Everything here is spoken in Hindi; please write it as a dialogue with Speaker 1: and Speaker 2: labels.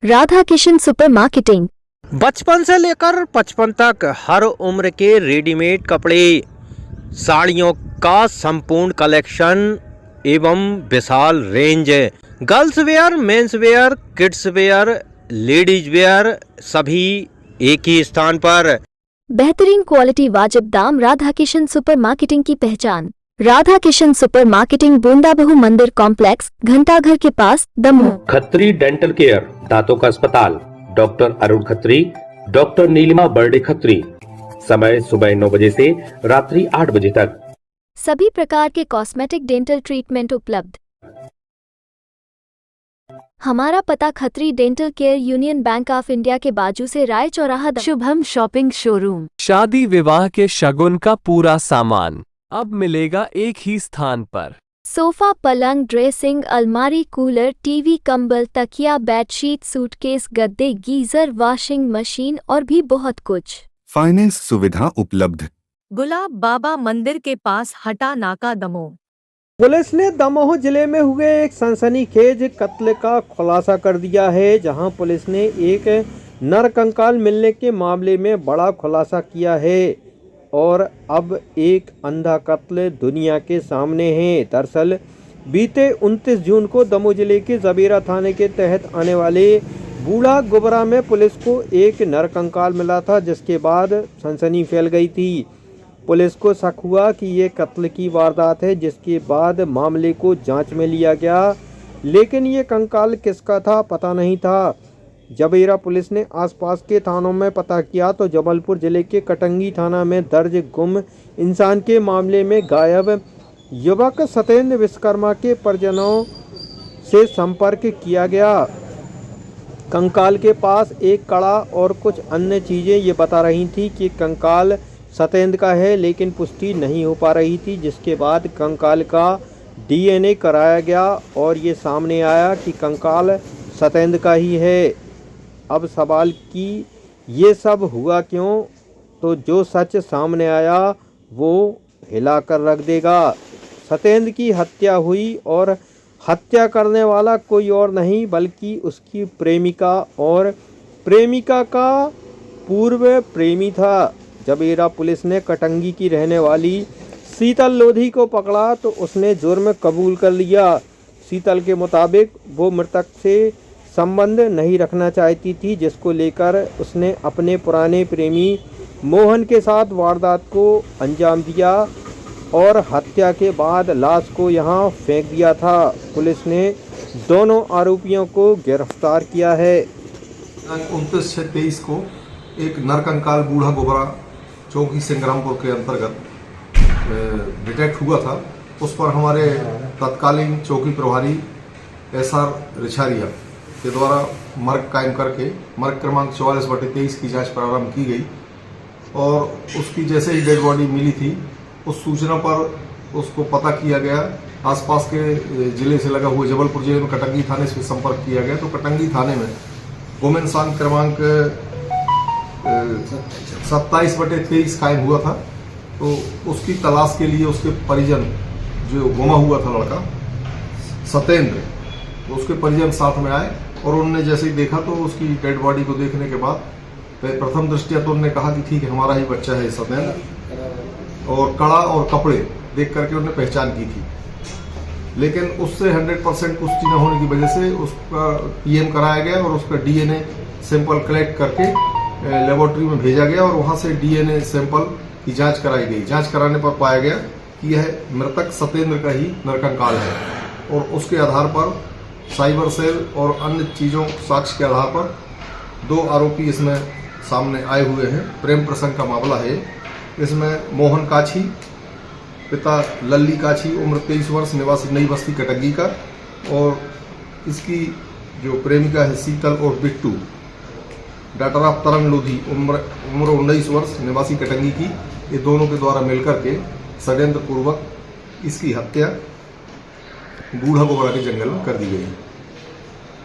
Speaker 1: Radha Kishan super marketing.
Speaker 2: बचपन से लेकर 55 तक हर उम्र के रेडीमेड कपड़े, साड़ियों का संपूर्ण कलेक्शन एवं विशाल range, girls wear, men's wear, kids wear, ladies wear, सभी एक ही स्थान पर।
Speaker 1: बेहतरीन क्वालिटी, वाजिब दाम। राधा किशन सुपर मार्केटिंग की पहचान। राधा किशन सुपर मार्केटिंग, बूंदाबहू मंदिर कॉम्प्लेक्स, घंटाघर के पास, दमोह।
Speaker 3: खत्री डेंटल केयर, दांतों का अस्पताल, डॉक्टर अरुण खत्री, डॉक्टर नीलिमा बर्डे खत्री। समय सुबह 9 बजे से रात्रि 8 बजे तक।
Speaker 1: सभी प्रकार के कॉस्मेटिक डेंटल ट्रीटमेंट उपलब्ध। हमारा पता Khatri dental care, union bank of India के बाजू से, राय चौराहा, शुभम शॉपिंग शोरूम।
Speaker 4: शादी विवाह के शगुन का पूरा सामान अब मिलेगा एक ही स्थान पर।
Speaker 1: सोफा, पलंग, ड्रेसिंग, अलमारी, कूलर, टीवी, कंबल, तकिया, बेडशीट, सूटकेस, गद्दे, गीजर, वॉशिंग मशीन और भी बहुत कुछ।
Speaker 5: फाइनेंस सुविधा उपलब्ध।
Speaker 6: गुलाब बाबा मंदिर के पास, हटा नाका, दमोह।
Speaker 2: पुलिस ने दमोह जिले में हुए एक सनसनीखेज कत्ल का खुलासा कर दिया है, जहां पुलिस ने एक नरकंकाल मिलने के मामले में बड़ा खुलासा किया है और अब एक अंधा कत्ल दुनिया के सामने है। दरअसल बीते 29 जून को दमोह जिले के जबीरा थाने के तहत आने वाले बूढ़ा गुबरा में पुलिस को एक नरकंकाल मिला था, जिसके बाद सनसनी फैल गई थी। पुलिस को शक हुआ कि ये कत्ल की वारदात है, जिसके बाद मामले को जांच में लिया गया, लेकिन ये कंकाल किसका था पता नहीं था। जबीरा पुलिस ने आसपास के थानों में पता किया तो जबलपुर जिले के कटंगी थाना में दर्ज गुम इंसान के मामले में गायब युवक सत्येंद्र विश्वकर्मा के परिजनों से संपर्क किया गया। कंकाल के पास एक कड़ा और कुछ अन्य चीज़ें ये बता रही थी कि कंकाल सत्येंद्र का है, लेकिन पुष्टि नहीं हो पा रही थी, जिसके बाद कंकाल का DNA कराया गया और ये सामने आया कि कंकाल सत्येंद्र का ही है। अब सवाल कि ये सब हुआ क्यों, तो जो सच सामने आया वो हिला कर रख देगा। सत्येंद्र की हत्या हुई और हत्या करने वाला कोई और नहीं बल्कि उसकी प्रेमिका और प्रेमिका का पूर्व प्रेमी था। जबीरा पुलिस ने कटंगी की रहने वाली शीतल लोधी को पकड़ा तो उसने जुर्म कबूल कर लिया। शीतल के मुताबिक वो मृतक से संबंध नहीं रखना चाहती थी, जिसको लेकर उसने अपने पुराने प्रेमी मोहन के साथ वारदात को अंजाम दिया और हत्या के बाद लाश को यहां फेंक दिया था। पुलिस ने दोनों आरोपियों को गिरफ्तार किया है।
Speaker 7: 29/6/23 को एक नरकंकाल बूढ़ा गोबरा चौकी संग्रामपुर के अंतर्गत डिटेक्ट हुआ था। उस पर हमारे तत्कालीन चौकी प्रभारी SR रिछारिया के द्वारा मर्ग कायम करके मर्ग क्रमांक 44/23 की जांच प्रारंभ की गई और उसकी जैसे ही डेड बॉडी मिली थी, उस सूचना पर उसको पता किया गया। आसपास के जिले से लगा हुए जबलपुर जिले में कटंगी थाने से संपर्क किया गया तो कटंगी थाने में गुम इंसान क्रमांक 27/23 कायम हुआ था। तो उसकी तलाश के लिए उसके परिजन, जो गुमा हुआ था लड़का सत्येंद्र, उसके परिजन साथ में आए और उन्होंने जैसे ही देखा तो उसकी डेड बॉडी को देखने के बाद प्रथम दृष्टया तो उन्होंने कहा कि ठीक है, हमारा ही बच्चा है सत्येंद्र, और कड़ा और कपड़े देख करके उन्होंने पहचान की थी। लेकिन उससे 100% पुष्टि न होने की वजह से उसका PM कराया गया और उसका DNA सैंपल कलेक्ट करके लेबोरेटरी में भेजा गया और वहां से DNA सैंपल की जांच कराई गई। जांच कराने पर पाया गया कि यह मृतक सत्येंद्र का ही नरकंकाल है और उसके आधार पर साइबर सेल और अन्य चीज़ों साक्ष्य के आधार पर 2 आरोपी इसमें सामने आए हुए हैं। प्रेम प्रसंग का मामला है। इसमें मोहन काछी, पिता लल्ली काछी, उम्र 23 वर्ष, निवासी नई बस्ती कटंगी का, और इसकी जो प्रेमिका है शीतल और बिट्टू, डॉक्टर ऑफ तरंग लोधी, उम्र 19 वर्ष, निवासी कटंगी की, ये दोनों के द्वारा मिलकर के षड्यंत्र पूर्वक इसकी हत्या बूढ़ा गोबरा के जंगल में कर दी गई।